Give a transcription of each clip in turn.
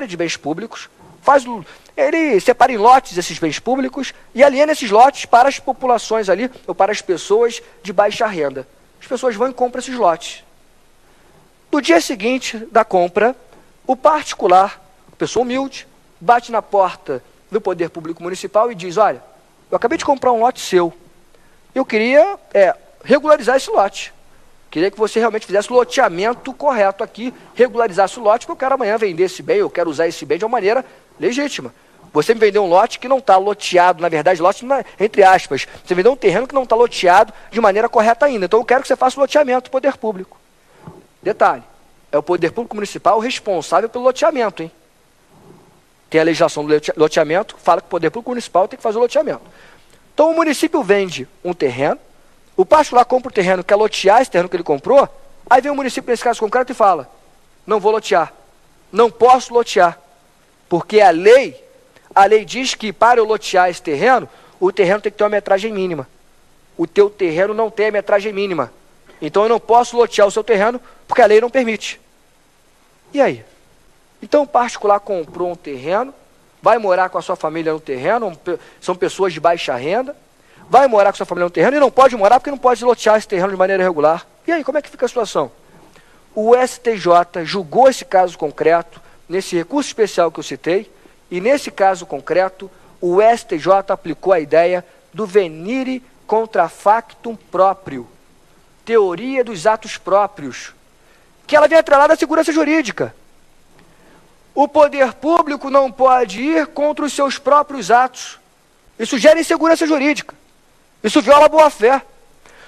de bens públicos, ele separa em lotes esses bens públicos e aliena esses lotes para as populações ali, ou para as pessoas de baixa renda. As pessoas vão e compram esses lotes. No dia seguinte da compra, o particular, pessoa humilde, bate na porta do Poder Público Municipal e diz: olha, eu acabei de comprar um lote seu, eu queria regularizar esse lote. Queria que você realmente fizesse o loteamento correto aqui, regularizasse o lote, porque eu quero amanhã vender esse bem, eu quero usar esse bem de uma maneira legítima. Você me vendeu um lote que não está loteado, na verdade, lote entre aspas. Você vendeu um terreno que não está loteado de maneira correta ainda. Então eu quero que você faça o loteamento do Poder Público. Detalhe, é o Poder Público Municipal o responsável pelo loteamento, hein? Tem a legislação do loteamento, fala que o Poder Público Municipal tem que fazer o loteamento. Então o município vende um terreno, o particular compra o terreno, quer lotear esse terreno que ele comprou, aí vem o município, nesse caso concreto, e fala: não vou lotear, não posso lotear, porque a lei diz que para eu lotear esse terreno, o terreno tem que ter uma metragem mínima. O teu terreno não tem a metragem mínima. Então eu não posso lotear o seu terreno, porque a lei não permite. E aí? Então o particular comprou um terreno, vai morar com a sua família no terreno, são pessoas de baixa renda, vai morar com a sua família no terreno e não pode morar porque não pode lotear esse terreno de maneira irregular. E aí, como é que fica a situação? O STJ julgou esse caso concreto, nesse recurso especial que eu citei, e nesse caso concreto, o STJ aplicou a ideia do venire contra factum próprio, teoria dos atos próprios, que ela vem atrelada à segurança jurídica. O poder público não pode ir contra os seus próprios atos. Isso gera insegurança jurídica. Isso viola a boa-fé.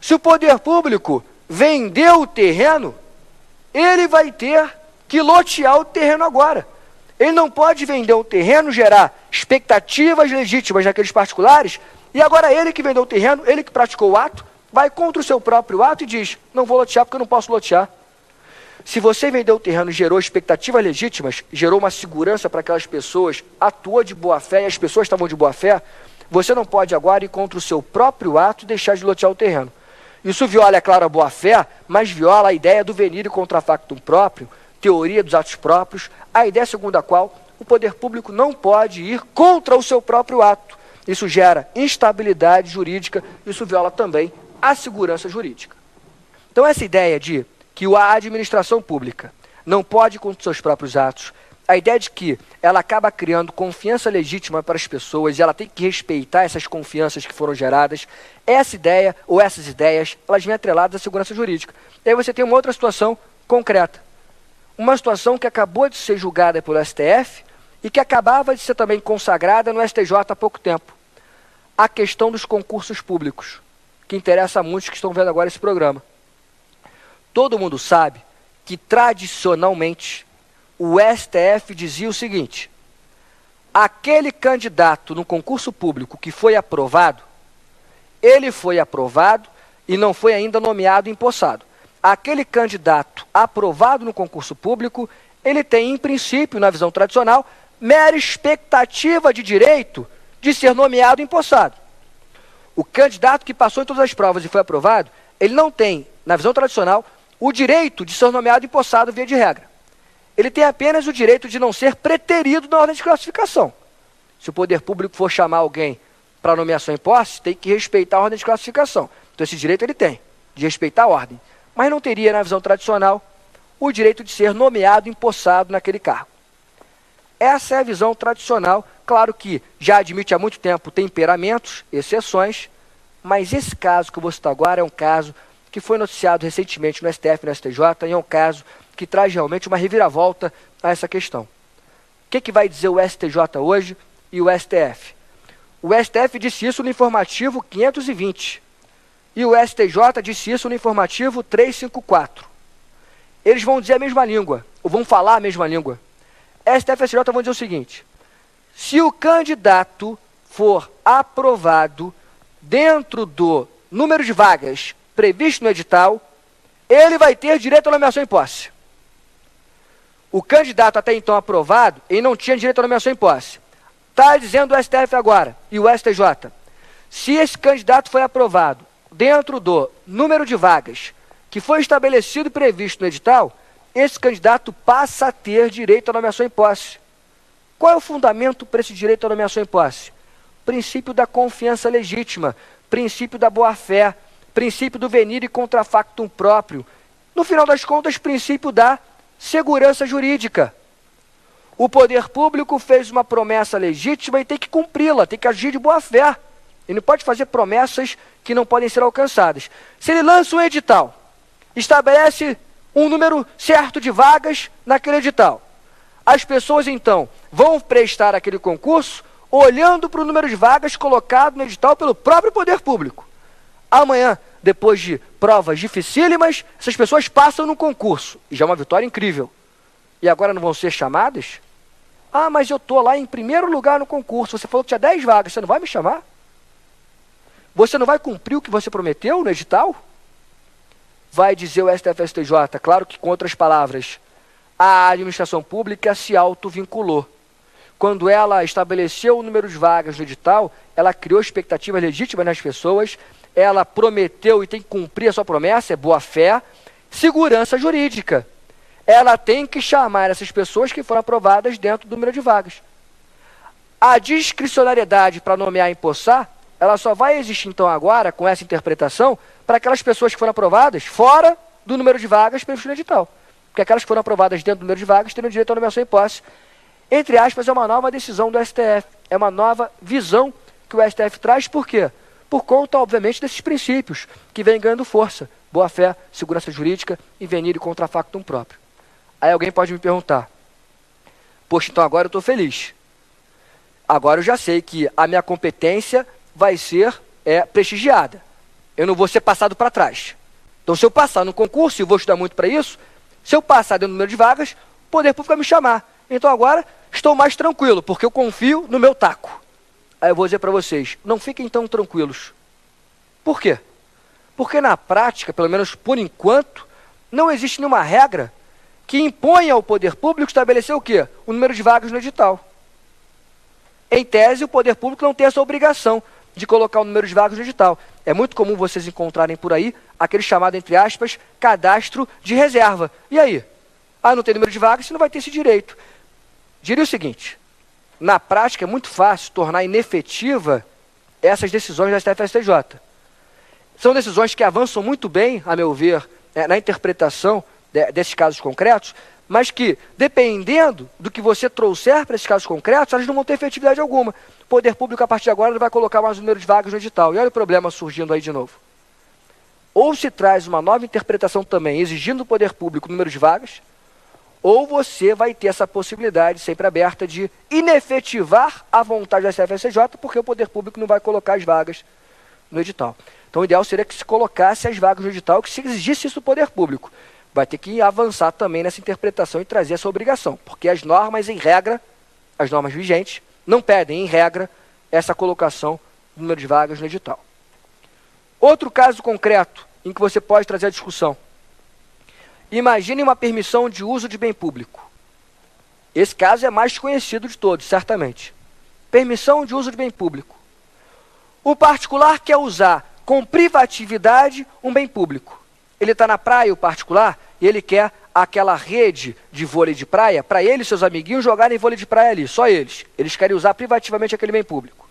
Se o poder público vendeu o terreno, ele vai ter que lotear o terreno agora. Ele não pode vender o terreno, gerar expectativas legítimas naqueles particulares, e agora ele que vendeu o terreno, ele que praticou o ato, vai contra o seu próprio ato e diz: não vou lotear porque eu não posso lotear. Se você vendeu o terreno e gerou expectativas legítimas, gerou uma segurança para aquelas pessoas, atuou de boa-fé e as pessoas estavam de boa-fé, você não pode agora ir contra o seu próprio ato e deixar de lotear o terreno. Isso viola, é claro, a boa-fé, mas viola a ideia do venire contra factum próprio, teoria dos atos próprios, a ideia segundo a qual o poder público não pode ir contra o seu próprio ato. Isso gera instabilidade jurídica, isso viola também a segurança jurídica. Então essa ideia de que a administração pública não pode ir contra os seus próprios atos, a ideia de que ela acaba criando confiança legítima para as pessoas e ela tem que respeitar essas confianças que foram geradas, essa ideia ou essas ideias, elas vêm atreladas à segurança jurídica. E aí você tem uma outra situação concreta. Uma situação que acabou de ser julgada pelo STF e que acabava de ser também consagrada no STJ há pouco tempo. A questão dos concursos públicos, que interessa a muitos que estão vendo agora esse programa. Todo mundo sabe que, tradicionalmente, o STF dizia o seguinte: aquele candidato no concurso público que foi aprovado, ele foi aprovado e não foi ainda nomeado e empossado. Aquele candidato aprovado no concurso público, ele tem, em princípio, na visão tradicional, mera expectativa de direito de ser nomeado e empossado. O candidato que passou em todas as provas e foi aprovado, ele não tem, na visão tradicional, o direito de ser nomeado e empossado via de regra. Ele tem apenas o direito de não ser preterido na ordem de classificação. Se o poder público for chamar alguém para nomeação em posse, tem que respeitar a ordem de classificação. Então esse direito ele tem, de respeitar a ordem. Mas não teria, na visão tradicional, o direito de ser nomeado e empossado naquele cargo. Essa é a visão tradicional. Claro que já admite há muito tempo temperamentos, exceções, mas esse caso que eu vou citar agora é um caso que foi noticiado recentemente no STF e no STJ, e é um caso que traz realmente uma reviravolta a essa questão. O que vai dizer o STJ hoje e o STF? O STF disse isso no informativo 520 e o STJ disse isso no informativo 354. Eles vão dizer a mesma língua, ou vão falar a mesma língua. STF e STJ vão dizer o seguinte: se o candidato for aprovado dentro do número de vagas previsto no edital, ele vai ter direito à nomeação em posse. O candidato até então aprovado, ele não tinha direito à nomeação em posse. Está dizendo o STF agora e o STJ. Se esse candidato foi aprovado dentro do número de vagas que foi estabelecido e previsto no edital, esse candidato passa a ter direito à nomeação em posse. Qual é o fundamento para esse direito à nomeação em posse? Princípio da confiança legítima, princípio da boa-fé, princípio do venire e contra factum próprio. No final das contas, princípio da segurança jurídica. O poder público fez uma promessa legítima e tem que cumpri-la, tem que agir de boa-fé. Ele não pode fazer promessas que não podem ser alcançadas. Se ele lança um edital, estabelece um número certo de vagas naquele edital, as pessoas, então, vão prestar aquele concurso olhando para o número de vagas colocado no edital pelo próprio poder público. Amanhã, depois de provas dificílimas, essas pessoas passam no concurso. E já é uma vitória incrível. E agora não vão ser chamadas? Ah, mas eu estou lá em primeiro lugar no concurso. Você falou que tinha 10 vagas. Você não vai me chamar? Você não vai cumprir o que você prometeu no edital? Vai dizer o STF-STJ, claro que com outras palavras, a administração pública se auto-vinculou. Quando ela estabeleceu o número de vagas no edital, ela criou expectativas legítimas nas pessoas, ela prometeu e tem que cumprir a sua promessa, é boa-fé, segurança jurídica. Ela tem que chamar essas pessoas que foram aprovadas dentro do número de vagas. A discricionariedade para nomear e empossar, ela só vai existir então agora, com essa interpretação, para aquelas pessoas que foram aprovadas fora do número de vagas previsto no edital. Porque aquelas que foram aprovadas dentro do número de vagas teriam direito à nomeação em posse. Entre aspas, é uma nova decisão do STF, é uma nova visão que o STF traz, por quê? Por conta, obviamente, desses princípios que vêm ganhando força, boa-fé, segurança jurídica e venire contra factum próprio. Aí alguém pode me perguntar, poxa, então agora eu estou feliz. Agora eu já sei que a minha competência vai ser prestigiada. Eu não vou ser passado para trás. Então, se eu passar no concurso, e vou estudar muito para isso, se eu passar dentro do número de vagas, o poder público vai me chamar. Então agora estou mais tranquilo, porque eu confio no meu taco. Aí eu vou dizer para vocês, não fiquem tão tranquilos. Por quê? Porque na prática, pelo menos por enquanto, não existe nenhuma regra que imponha ao poder público estabelecer o quê? O número de vagas no edital. Em tese, o poder público não tem essa obrigação de colocar o número de vagas no edital. É muito comum vocês encontrarem por aí aquele chamado, entre aspas, cadastro de reserva. E aí? Ah, não tem número de vagas, você não vai ter esse direito. Diria o seguinte, na prática é muito fácil tornar inefetiva essas decisões da STF-STJ. São decisões que avançam muito bem, a meu ver, na interpretação desses casos concretos, mas que, dependendo do que você trouxer para esses casos concretos, elas não vão ter efetividade alguma. O poder público, a partir de agora, não vai colocar mais o número de vagas no edital. E olha o problema surgindo aí de novo. Ou se traz uma nova interpretação também, exigindo do poder público o número de vagas, ou você vai ter essa possibilidade sempre aberta de inefetivar a vontade da STF-STJ, porque o poder público não vai colocar as vagas no edital. Então, o ideal seria que se colocasse as vagas no edital, que se exigisse isso do poder público. Vai ter que avançar também nessa interpretação e trazer essa obrigação, porque as normas, em regra, as normas vigentes, não pedem, em regra, essa colocação do número de vagas no edital. Outro caso concreto em que você pode trazer a discussão. Imagine uma permissão de uso de bem público. Esse caso é mais conhecido de todos, certamente. Permissão de uso de bem público. O particular quer usar com privatividade um bem público. Ele está na praia, o particular, e ele quer aquela rede de vôlei de praia para ele e seus amiguinhos jogarem vôlei de praia ali, só eles. Eles querem usar privativamente aquele bem público.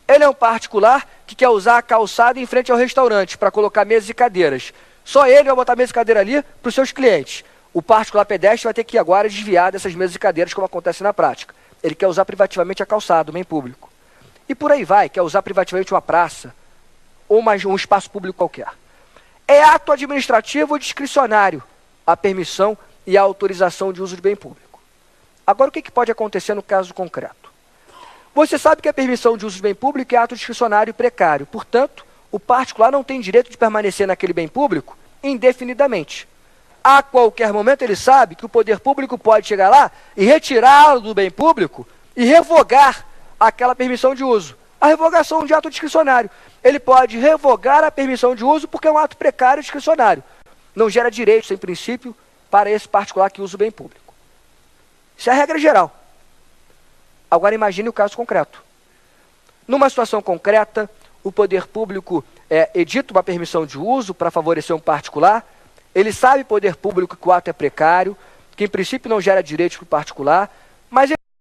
Ele é um particular que quer usar a calçada em frente ao restaurante para colocar mesas e cadeiras. Só ele vai botar mesa e cadeira ali para os seus clientes. O particular pedestre vai ter que agora desviar dessas mesas e cadeiras, como acontece na prática. Ele quer usar privativamente a calçada, o bem público. E por aí vai, quer usar privativamente uma praça ou um espaço público qualquer. É ato administrativo discricionário a permissão e a autorização de uso de bem público. Agora, o que pode acontecer no caso concreto? Você sabe que a permissão de uso de bem público é ato discricionário e precário. Portanto, o particular não tem direito de permanecer naquele bem público indefinidamente. A qualquer momento ele sabe que o poder público pode chegar lá e retirá-lo do bem público e revogar aquela permissão de uso. A revogação de ato discricionário. Ele pode revogar a permissão de uso porque é um ato precário e discricionário. Não gera direitos, em princípio, para esse particular que usa o bem público. Isso é a regra geral. Agora imagine o caso concreto. Numa situação concreta, o poder público edita uma permissão de uso para favorecer um particular, ele sabe, poder público, que o ato é precário, que em princípio não gera direitos para o particular, mas ele